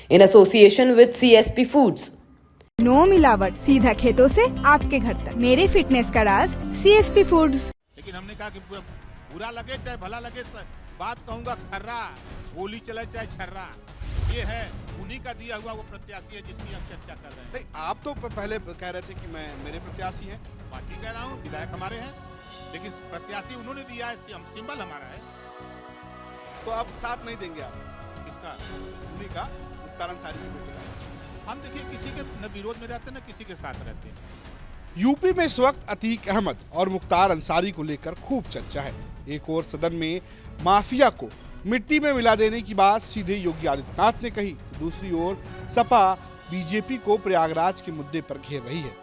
in association with CSP Foods. No मिलावट, सीधा खेतों से आपके घर तक। मेरे फिटनेस का राज CSP फूड्स। लेकिन हमने कहा कि बुरा लगे चाहे भला लगे, बात कहूंगा खर्रा, गोली चले चाहे छर्रा, ये है उन्हीं का दिया हुआ वो प्रत्याशी है जिसकी हम चर्चा कर रहे हैं। नहीं, आप तो पहले कह रहे थे कि मेरे प्रत्याशी हैं। पार्टी कह रहा हूँ, विधायक हमारे हैं, लेकिन प्रत्याशी उन्होंने दिया है, सिंबल हमारा है। तो अब साथ नहीं देंगे आप? किसका? उन्हीं का, मुख्तार अंसारी के बेटे का। हम देखिए किसी के न विरोध में रहते न किसी के साथ रहते हैं। यूपी में इस वक्त अतीक अहमद और मुख्तार अंसारी को लेकर खूब चर्चा है। एक और सदन में माफिया को मिट्टी में मिला देने की बात सीधे योगी आदित्यनाथ ने कही, तो दूसरी ओर सपा बीजेपी को प्रयागराज के मुद्दे पर घेर रही है।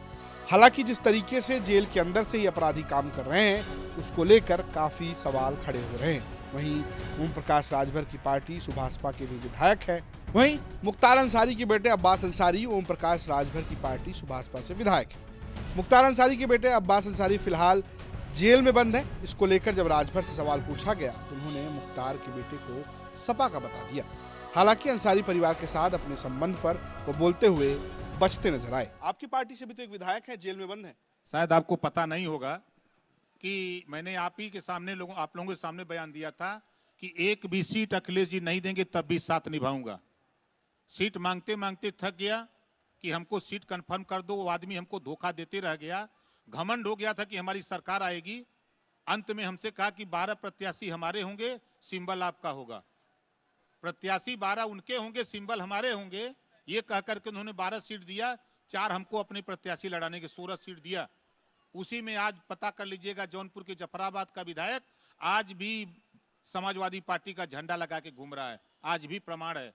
हालांकि जिस तरीके से जेल के अंदर से ही अपराधी काम कर रहे हैं, उसको लेकर काफी सवाल खड़े हो रहे हैं। वहीं ओम प्रकाश राजभर की पार्टी सुभाषपा के भी विधायक है। वहीं मुख्तार अंसारी के बेटे अब्बास अंसारी ओम प्रकाश राजभर की पार्टी सुभाषपा से विधायक है। मुख्तार अंसारी के बेटे अब्बास अंसारी फिलहाल जेल में बंद है। इसको लेकर जब राजभर से सवाल पूछा गया तो उन्होंने मुख्तार के बेटे को सपा का बता दिया। हालांकि अंसारी परिवार के साथ अपने संबंध पर वो बोलते हुए बचते नजर आए। आपकी पार्टी से भी तो एक विधायक है, जेल में बंद है। शायद आपको पता नहीं होगा कि मैंने आप ही के सामने आप लोगों के सामने बयान दिया था कि एक भी सीट अखिलेश जी नहीं देंगे तब भी साथ निभाऊंगा। सीट मांगते मांगते थक गया कि हमको सीट कंफर्म कर दो, वो आदमी हमको धोखा देते रह गया। घमंड हो गया था कि हमारी सरकार आएगी। अंत में हमसे कहा कि 12 प्रत्याशी हमारे होंगे, सिंबल आपका होगा। प्रत्याशी 12 उनके होंगे, सिंबल हमारे होंगे, ये कह करके उन्होंने 12 सीट दिया। 4 हमको अपने प्रत्याशी लड़ाने के 16 सीट दिया। उसी में आज पता कर लीजिएगा, जौनपुर के जफराबाद का विधायक आज भी समाजवादी पार्टी का झंडा लगा के घूम रहा है। आज भी प्रमाण है,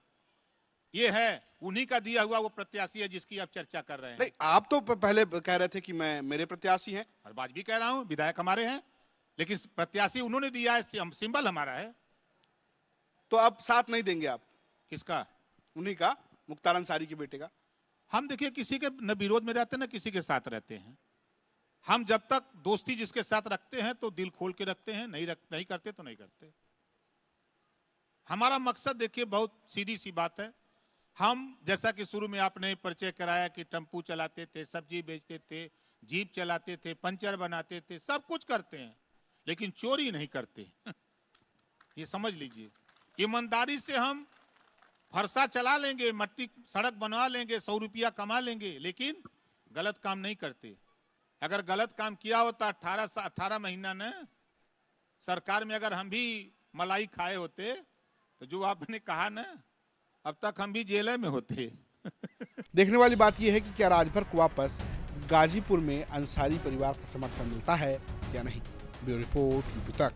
ये है उन्हीं का दिया हुआ वो प्रत्याशी है जिसकी आप चर्चा कर रहे हैं। नहीं, आप तो पहले कह रहे थे कि मेरे प्रत्याशी हैं। और बात भी कह रहा हूं, विधायक हमारे हैं, लेकिन प्रत्याशी उन्होंने दिया है, सिंबल हमारा है। तो अब साथ नहीं देंगे आप? किसका? उन्हीं का, मुख्तार अंसारी के बेटे का। हम देखिए किसी के न विरोध में रहते हैं न किसी के साथ रहते हैं। हम जब तक दोस्ती जिसके साथ रखते हैं तो दिल खोल के रखते हैं, नहीं करते तो नहीं करते। हमारा मकसद देखिए बहुत सीधी सी बात है। हम जैसा कि शुरू में आपने परिचय कराया कि टेम्पू चलाते थे, सब्जी बेचते थे, जीप चलाते थे, पंचर बनाते थे, सब कुछ करते हैं, लेकिन चोरी नहीं करते। ये समझ लीजिए। ईमानदारी से हम फरसा चला लेंगे, मट्टी सड़क बनवा लेंगे, 100 रुपया कमा लेंगे, लेकिन गलत काम नहीं करते। अगर गलत काम किया होता 18 महीना न सरकार में अगर हम भी मलाई खाए होते तो जो आपने कहा ना, अब तक हम भी जेल में होते। देखने वाली बात यह है कि क्या राजभर को वापस गाजीपुर में अंसारी परिवार का समर्थन मिलता है या नहीं। ब्यूरो रिपोर्ट यूपी तक।